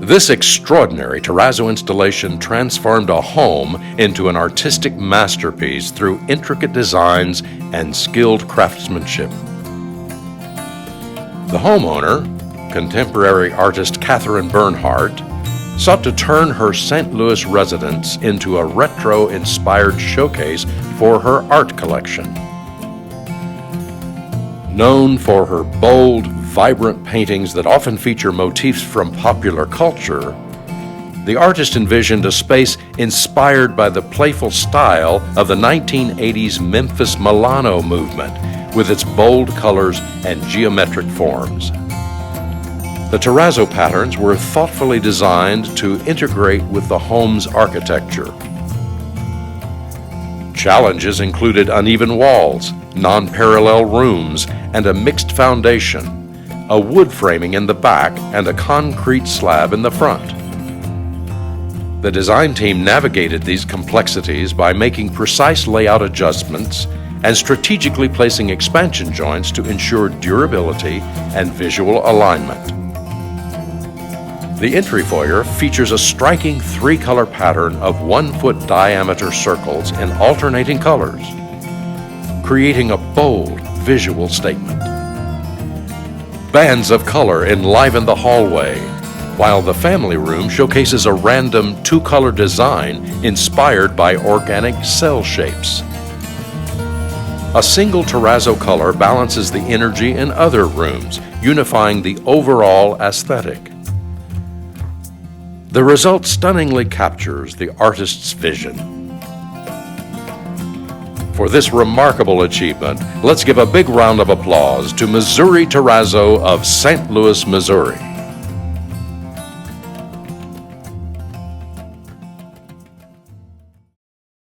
This extraordinary terrazzo installation transformed a home into an artistic masterpiece through intricate designs and skilled craftsmanship. The homeowner, contemporary artist Katherine Bernhardt, sought to turn her St. Louis residence into a retro-inspired showcase for her art collection. Known for her bold, vibrant paintings that often feature motifs from popular culture, the artist envisioned a space inspired by the playful style of the 1980s Memphis Milano movement, with its bold colors and geometric forms. The terrazzo patterns were thoughtfully designed to integrate with the home's architecture. Challenges included uneven walls, non-parallel rooms, and a mixed foundation, a wood framing in the back, and a concrete slab in the front. The design team navigated these complexities by making precise layout adjustments and strategically placing expansion joints to ensure durability and visual alignment. The entry foyer features a striking three-color pattern of 1-foot diameter circles in alternating colors, creating a bold visual statement. Bands of color enliven the hallway, while the family room showcases a random two-color design inspired by organic cell shapes. A single terrazzo color balances the energy in other rooms, unifying the overall aesthetic. The result stunningly captures the artist's vision. For this remarkable achievement, let's give a big round of applause to Missouri Terrazzo of St. Louis, Missouri.